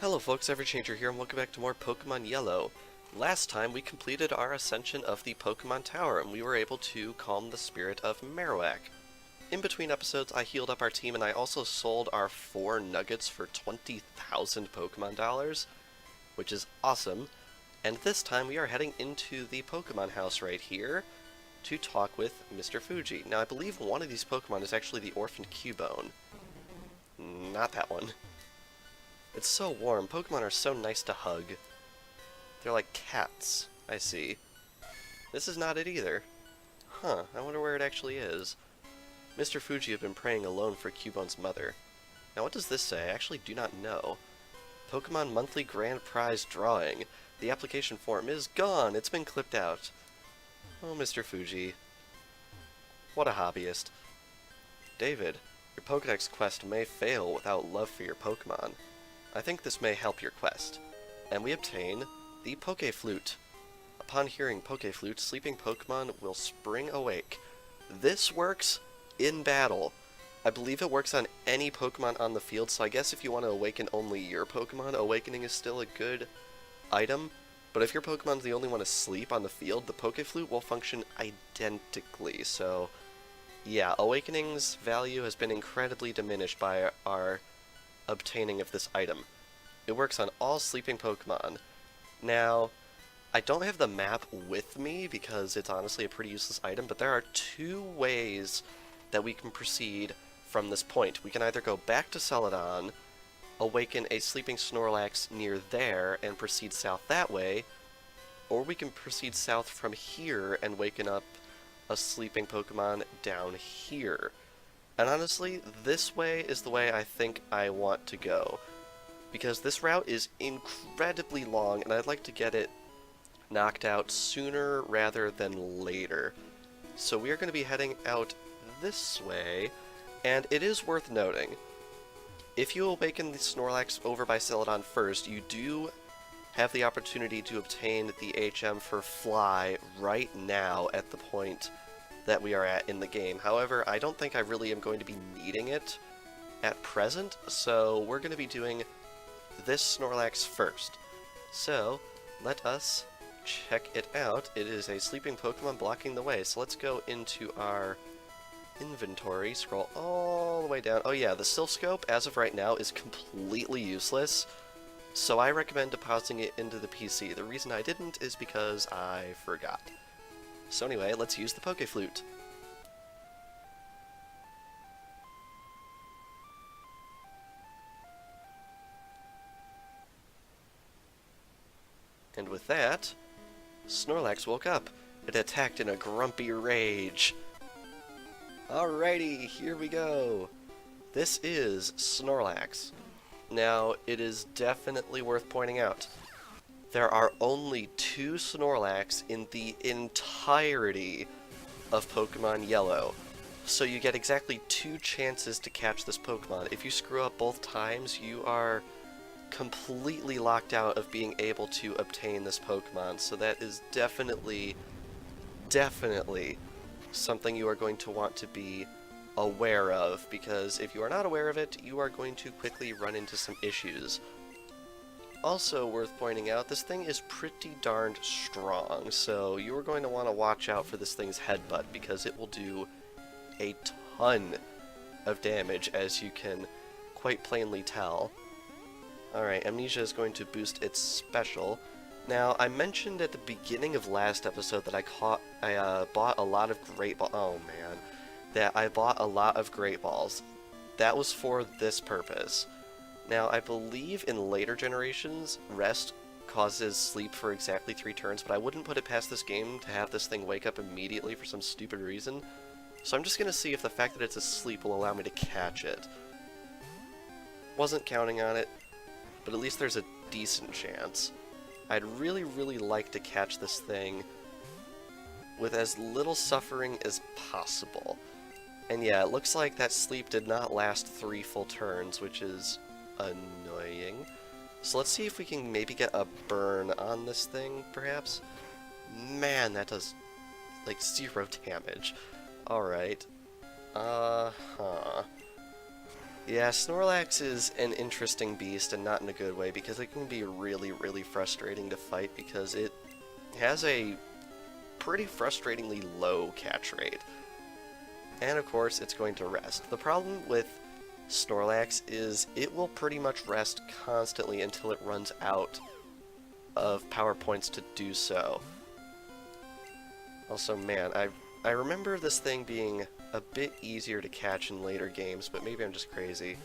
Hello folks, Everchanger here, and welcome back to more Pokemon Yellow. Last time we completed our ascension of the Pokemon Tower, and we were able to calm the spirit of Marowak. In between episodes, I healed up our team, and I also sold our 4 nuggets for 20,000 Pokemon dollars, which is awesome. And this time we are heading into the Pokemon house right here to talk with Mr. Fuji. Now I believe one of these Pokemon is actually the Orphaned Cubone. Not that one. It's so warm. Pokemon are so nice to hug. They're like cats. I see. This is not it either. Huh, I wonder where it actually is. Mr. Fuji had been praying alone for Cubone's mother. Now what does this say? I actually do not know. Pokemon Monthly Grand Prize Drawing. The application form is gone. It's been clipped out. Oh, Mr. Fuji. What a hobbyist. David, your Pokédex quest may fail without love for your Pokemon. I think this may help your quest. And we obtain the Poké Flute. Upon hearing Poké Flute, sleeping Pokemon will spring awake. This works in battle. I believe it works on any Pokemon on the field, so I guess if you want to awaken only your Pokemon, Awakening is still a good item. But if your Pokemon's the only one asleep on the field, the Poké Flute will function identically. So, yeah, Awakening's value has been incredibly diminished by our obtaining of this item. It works on all sleeping Pokemon. Now, I don't have the map with me because it's honestly a pretty useless item, but there are 2 ways that we can proceed from this point. We can either go back to Celadon, awaken a sleeping Snorlax near there, and proceed south that way, or we can proceed south from here and waken up a sleeping Pokemon down here. And honestly, this way is the way I think I want to go, because this route is incredibly long, and I'd like to get it knocked out sooner rather than later. So we are going to be heading out this way, and it is worth noting, if you awaken the Snorlax over by Celadon first, you do have the opportunity to obtain the HM for Fly right now at the point that we are at in the game. However, I don't think I really am going to be needing it at present, so we're going to be doing this Snorlax first. So, let us check it out. It is a sleeping Pokemon blocking the way, so let's go into our inventory, scroll all the way down. Oh yeah, the Silphscope, as of right now, is completely useless, so I recommend depositing it into the PC. The reason I didn't is because I forgot. So anyway, let's use the Poké Flute. And with that, Snorlax woke up. It attacked in a grumpy rage. Alrighty, here we go. This is Snorlax. Now, it is definitely worth pointing out, there are only 2 Snorlax in the entirety of Pokemon Yellow. So you get exactly 2 chances to catch this Pokemon. If you screw up both times, you are completely locked out of being able to obtain this Pokemon. So that is definitely something you are going to want to be aware of, because if you are not aware of it, you are going to quickly run into some issues. Also worth pointing out, this thing is pretty darned strong, so you are going to want to watch out for this thing's headbutt, because it will do a ton of damage, as you can quite plainly tell. Alright, Amnesia is going to boost its special. Now, I mentioned at the beginning of last episode that I bought a lot of Great Balls. Oh man. That I bought a lot of Great Balls. That was for this purpose. Now, I believe in later generations, rest causes sleep for exactly 3 turns, but I wouldn't put it past this game to have this thing wake up immediately for some stupid reason. So I'm just going to see if the fact that it's asleep will allow me to catch it. Wasn't counting on it, but at least there's a decent chance. I'd really like to catch this thing with as little suffering as possible. And yeah, it looks like that sleep did not last 3 full turns, which is annoying. So let's see if we can maybe get a burn on this thing, perhaps? Man, that does, like, 0 damage. Alright. Yeah, Snorlax is an interesting beast, and not in a good way, because it can be really, really frustrating to fight because it has a pretty frustratingly low catch rate. And of course, it's going to rest. The problem with Snorlax is it will pretty much rest constantly until it runs out of power points to do so. Also, man, I remember this thing being a bit easier to catch in later games, but maybe I'm just crazy.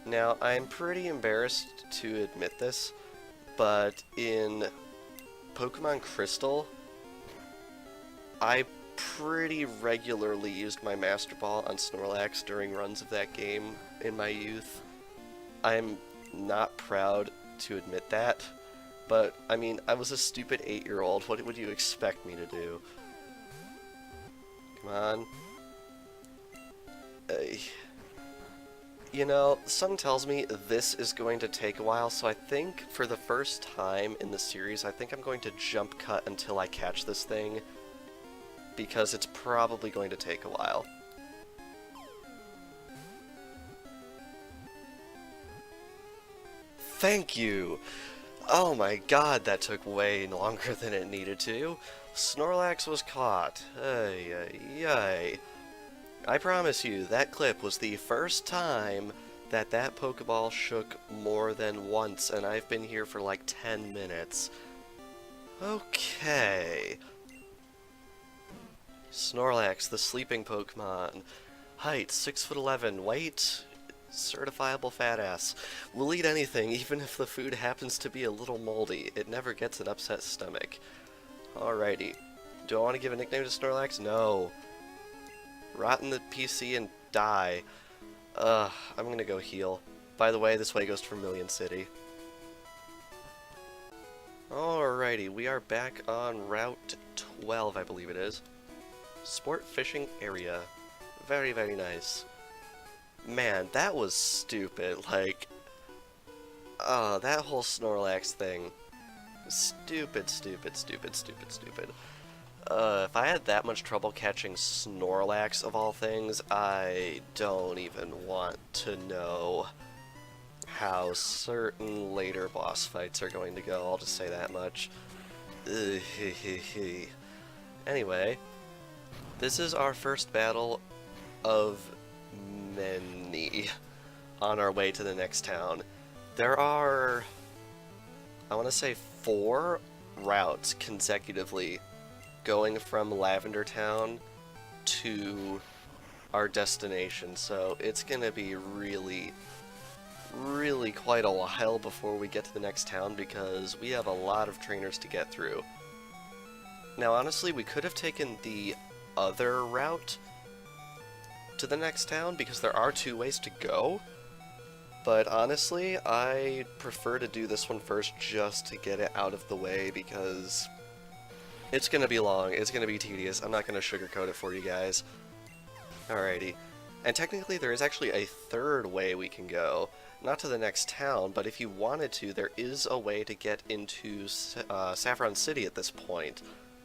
Now, I'm pretty embarrassed to admit this, but in Pokemon Crystal, I pretty regularly used my Master Ball on Snorlax during runs of that game in my youth. I'm not proud to admit that, but, I mean, I was a stupid 8-year-old. What would you expect me to do? Come on. You know, something tells me this is going to take a while, so I think for the first time in the series, I think I'm going to jump cut until I catch this thing, because it's probably going to take a while. Thank you! Oh my god, that took way longer than it needed to. Snorlax was caught. Ay, ay, ay. I promise you, that clip was the first time that Pokeball shook more than once, and I've been here for like 10 minutes. Okay. Snorlax, the sleeping Pokemon. Height, 6'11", weight, certifiable fat ass. Will eat anything, even if the food happens to be a little moldy. It never gets an upset stomach. Alrighty. Do I want to give a nickname to Snorlax? No. Rot in the PC and die. I'm gonna go heal. By the way, this way goes to Vermilion City. Alrighty, we are back on Route 12, I believe it is. Sport Fishing Area. Very, very nice. Man, that was stupid. Like, that whole Snorlax thing. Stupid, stupid, stupid, stupid, stupid. If I had that much trouble catching Snorlax, of all things, I don't even want to know how certain later boss fights are going to go, I'll just say that much. Anyway, this is our first battle of many on our way to the next town. There are, I want to say, 4 routes consecutively going from Lavender Town to our destination, so it's gonna be really quite a while before we get to the next town because we have a lot of trainers to get through. Now honestly, we could have taken the other route to the next town because there are 2 ways to go, but honestly I prefer to do this one first just to get it out of the way because it's gonna be long, it's gonna be tedious, I'm not gonna sugarcoat it for you guys. Alrighty. And technically there is actually a 3rd way we can go. Not to the next town, but if you wanted to, there is a way to get into Saffron City at this point.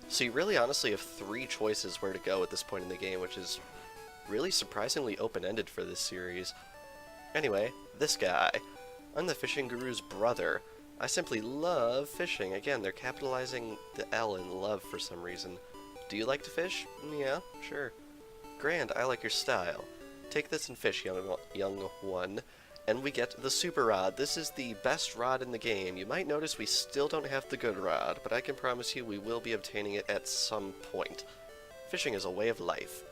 So you really honestly have 3 choices where to go at this point in the game, which is really surprisingly open-ended for this series. Anyway, this guy. I'm the fishing guru's brother. I simply love fishing. Again, they're capitalizing the L in love for some reason. Do you like to fish? Yeah, sure. Grand, I like your style. Take this and fish, young one. And we get the Super Rod. This is the best rod in the game. You might notice we still don't have the good rod, but I can promise you we will be obtaining it at some point. Fishing is a way of life.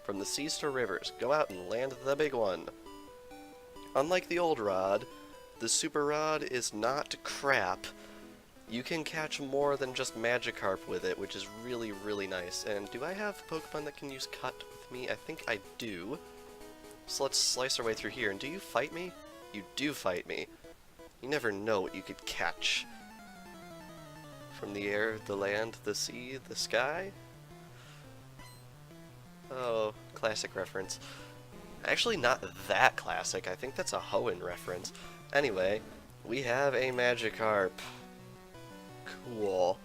From the seas to rivers, go out and land the big one. Unlike the old rod, the Super Rod is not crap. You can catch more than just Magikarp with it, which is really, really nice. And do I have Pokemon that can use Cut with me? I think I do. So let's slice our way through here. And do you fight me? You do fight me. You never know what you could catch. From the air, the land, the sea, the sky? Oh, classic reference. Actually, not that classic. I think that's a Hoenn reference. Anyway, we have a Magikarp. Cool.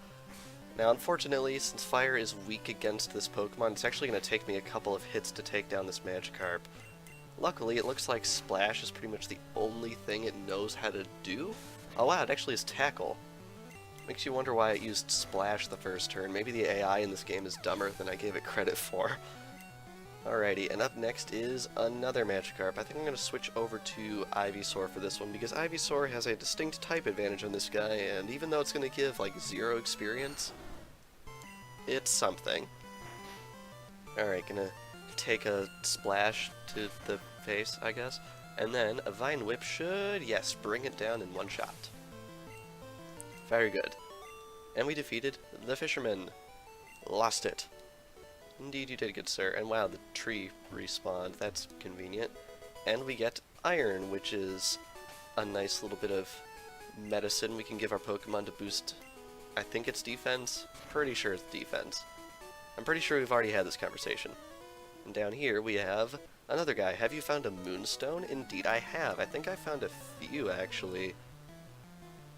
Now, unfortunately, since fire is weak against this Pokemon, it's actually going to take me a couple of hits to take down this Magikarp. Luckily, it looks like Splash is pretty much the only thing it knows how to do. Oh wow, it actually is Tackle. Makes you wonder why it used Splash the first turn. Maybe the AI in this game is dumber than I gave it credit for. Alrighty, and up next is another Magikarp. I think I'm going to switch over to Ivysaur for this one, because Ivysaur has a distinct type advantage on this guy, and even though it's going to give, like, 0 experience, it's something. Alright, gonna take a Splash to the face, I guess, and then a Vine Whip should, yes, bring it down in one shot. Very good. And we defeated the Fisherman. Lost it. Indeed you did, good sir. And wow, the tree respawned. That's convenient. And we get Iron, which is a nice little bit of medicine we can give our Pokemon to boost, I think it's defense? Pretty sure it's defense. I'm pretty sure we've already had this conversation. And down here we have another guy. Have you found a Moonstone? Indeed I have. I think I found a few, actually.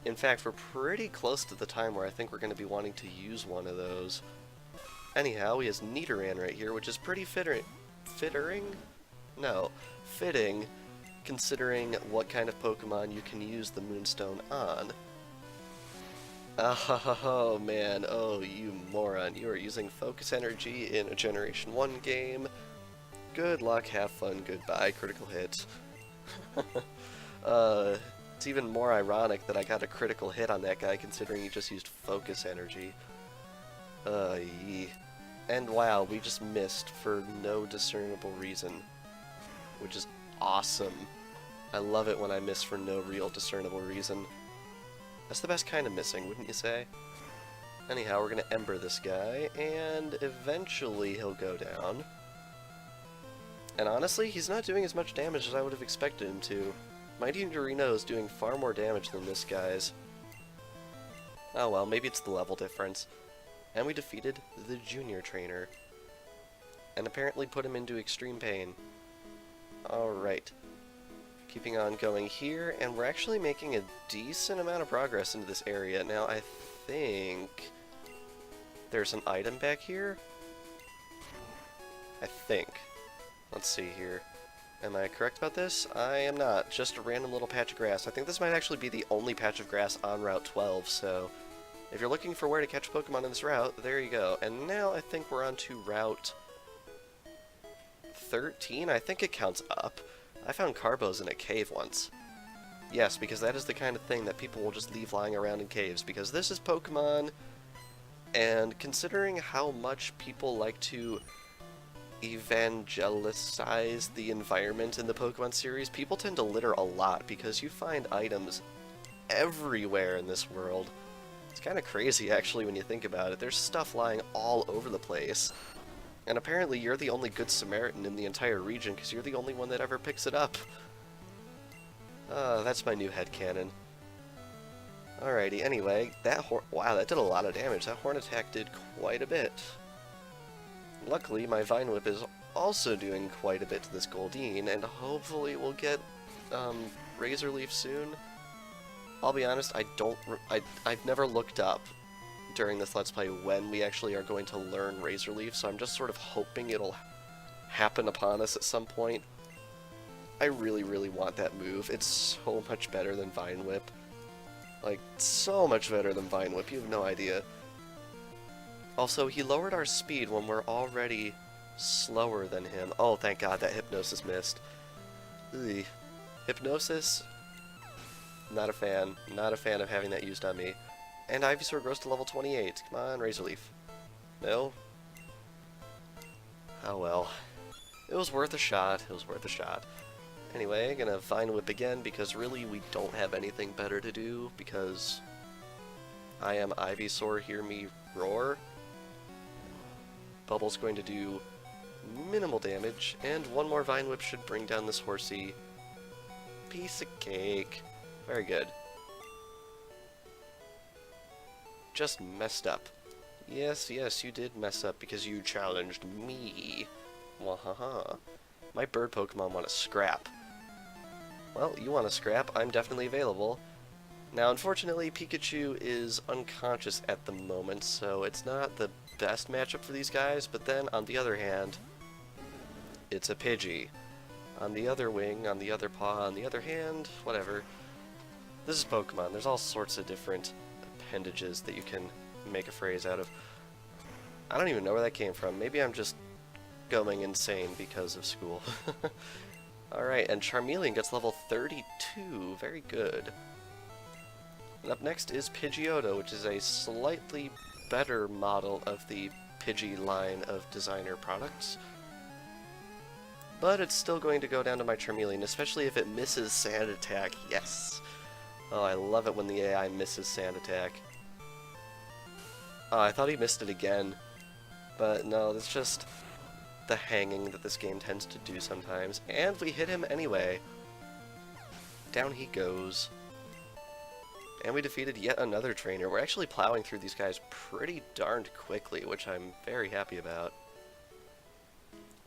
In fact, we're pretty close to the time where I think we're going to be wanting to use one of those. Anyhow, he has Nidoran right here, which is pretty fitting, considering what kind of Pokemon you can use the Moonstone on. Oh man, oh you moron, you are using Focus Energy in a Generation 1 game. Good luck, have fun, goodbye, critical hit. It's even more ironic that I got a critical hit on that guy considering he just used Focus Energy. And wow, we just missed for no discernible reason, which is awesome. I love it when I miss for no real discernible reason. That's the best kind of missing, wouldn't you say? Anyhow, we're gonna Ember this guy, and eventually he'll go down. And honestly, he's not doing as much damage as I would have expected him to. Mighty Dorino is doing far more damage than this guy's. Oh well, maybe it's the level difference. And we defeated the Junior Trainer. And apparently put him into extreme pain. Alright. Keeping on going here, and we're actually making a decent amount of progress into this area. Now, I think there's an item back here? I think. Let's see here. Am I correct about this? I am not. Just a random little patch of grass. I think this might actually be the only patch of grass on Route 12, so if you're looking for where to catch Pokemon in this route, there you go. And now I think we're on to Route 13. I think it counts up. I found Carbos in a cave once. Yes, because that is the kind of thing that people will just leave lying around in caves, because this is Pokemon, and considering how much people like to evangelize the environment in the Pokemon series, people tend to litter a lot, because you find items everywhere in this world. It's kind of crazy, actually, when you think about it. There's stuff lying all over the place. And apparently you're the only Good Samaritan in the entire region, because you're the only one that ever picks it up. That's my new headcanon. Alrighty, anyway, wow, that did a lot of damage. That Horn attack did quite a bit. Luckily, my Vine Whip is also doing quite a bit to this Goldeen, and hopefully we'll get Razor Leaf soon. I'll be honest, I've never looked up during this Let's Play when we actually are going to learn Razor Leaf, so I'm just sort of hoping it'll happen upon us at some point. I really, really want that move. It's so much better than Vine Whip. Like, so much better than Vine Whip, you have no idea. Also, he lowered our speed when we're already slower than him. Oh, thank God, that Hypnosis missed. Ugh. Hypnosis? Not a fan. Not a fan of having that used on me. And Ivysaur grows to level 28. Come on, Razor Leaf. No? Oh well. It was worth a shot. It was worth a shot. Anyway, gonna Vine Whip again, because really we don't have anything better to do, because I am Ivysaur, hear me roar. Bubble's going to do minimal damage, and one more Vine Whip should bring down this horsey. Piece of cake. Very good. Just messed up. Yes, yes, you did mess up because you challenged me. Wahaha. My bird Pokemon want to scrap. Well, you want to scrap, I'm definitely available. Now, unfortunately, Pikachu is unconscious at the moment, so it's not the best matchup for these guys, but then, on the other hand, it's a Pidgey. on the other wing, on the other paw, on the other hand, whatever. This is Pokemon. There's all sorts of different appendages that you can make a phrase out of. I don't even know where that came from. Maybe I'm just going insane because of school. Alright, and Charmeleon gets level 32. Very good. And up next is Pidgeotto, which is a slightly better model of the Pidgey line of designer products. But it's still going to go down to my Charmeleon, especially if it misses Sand Attack. Yes! Oh, I love it when the AI misses Sand Attack. Oh, I thought he missed it again. But no, it's just the hanging that this game tends to do sometimes. And we hit him anyway. Down he goes. And we defeated yet another trainer. We're actually plowing through these guys pretty darned quickly, which I'm very happy about.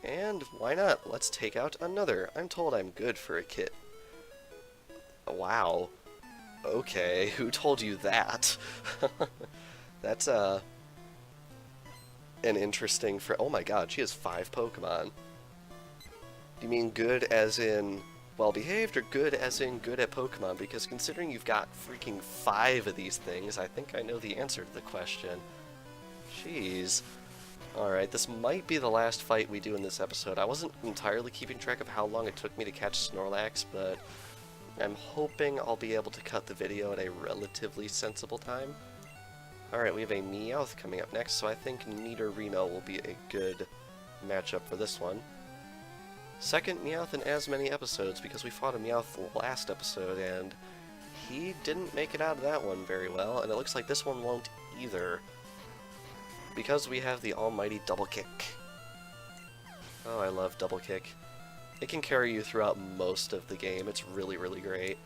And why not? Let's take out another. I'm told I'm good for a kit. Wow. Okay, who told you that? That's, an interesting oh my god, she has 5 Pokemon. Do you mean good as in well-behaved, or good as in good at Pokemon? Because considering you've got freaking 5 of these things, I think I know the answer to the question. Jeez. Alright, this might be the last fight we do in this episode. I wasn't entirely keeping track of how long it took me to catch Snorlax, but I'm hoping I'll be able to cut the video at a relatively sensible time. Alright, we have a Meowth coming up next, so I think Nidorino will be a good matchup for this one. Second Meowth in as many episodes, because we fought a Meowth last episode, and he didn't make it out of that one very well, and it looks like this one won't either. Because we have the almighty Double Kick. Oh, I love Double Kick. It can carry you throughout most of the game. It's really, really great.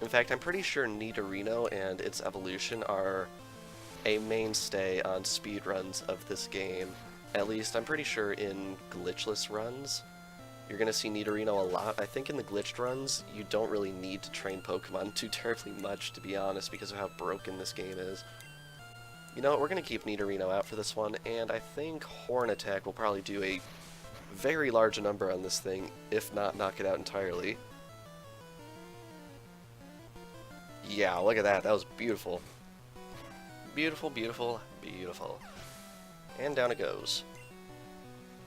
In fact, I'm pretty sure Nidorino and its evolution are a mainstay on speedruns of this game. At least, I'm pretty sure in glitchless runs, you're going to see Nidorino a lot. I think in the glitched runs, you don't really need to train Pokemon too terribly much, to be honest, because of how broken this game is. You know what, we're going to keep Nidorino out for this one, and I think Horn Attack will probably do a very large number on this thing, if not knock it out entirely. Yeah, look at that, that was beautiful. Beautiful, beautiful, beautiful. And down it goes.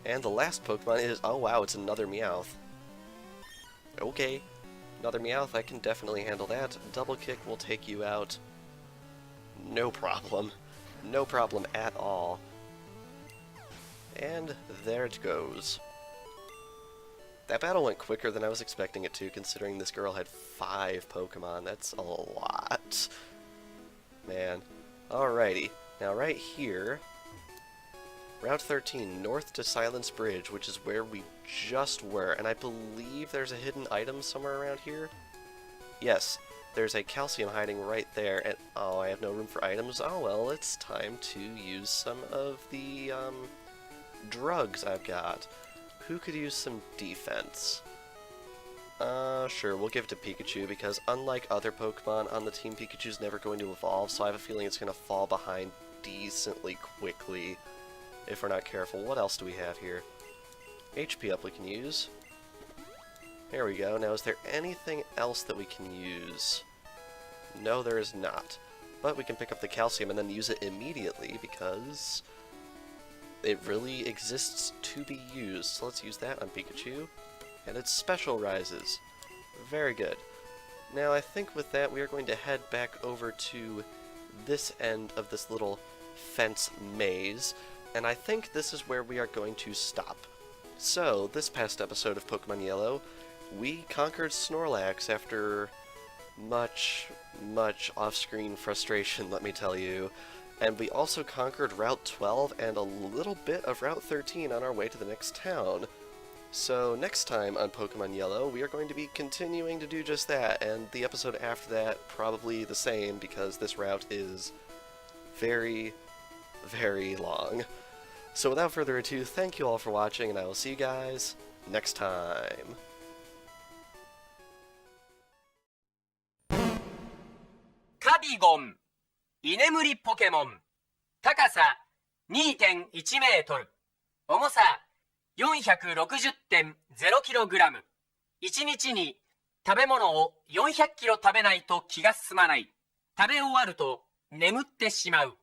And the last Pokemon is, oh wow, it's another Meowth. Okay, another Meowth, I can definitely handle that. Double Kick will take you out. No problem. No problem at all. And there it goes. That battle went quicker than I was expecting it to, considering this girl had 5 Pokemon. That's a lot. Man. Alrighty. Now right here, Route 13, north to Silence Bridge, which is where we just were, and I believe there's a hidden item somewhere around here? Yes. There's a calcium hiding right there, and oh, I have no room for items. Oh well, it's time to use some of the, drugs I've got. Who could use some defense? Sure, we'll give it to Pikachu, because unlike other Pokemon on the team, Pikachu's never going to evolve, so I have a feeling it's going to fall behind decently quickly if we're not careful. What else do we have here? HP up we can use. There we go. Now, is there anything else that we can use? No, there is not. But we can pick up the calcium and then use it immediately because it really exists to be used. So let's use that on Pikachu. And it special rises. Very good. Now, I think with that, we are going to head back over to this end of this little fence maze. And I think this is where we are going to stop. So, this past episode of Pokemon Yellow, we conquered Snorlax after much off-screen frustration, let me tell you. And we also conquered Route 12 and a little bit of Route 13 on our way to the next town. So next time on Pokemon Yellow, we are going to be continuing to do just that, and the episode after that probably the same, because this route is very, very long. So without further ado, thank you all for watching, and I will see you guys next time. Kabigon 居眠りポケモン高さ 2.1 メートル重さ 460.0 キログラム1日に食べ物を400キロ食べないと気が済まない。食べ終わると眠ってしまう。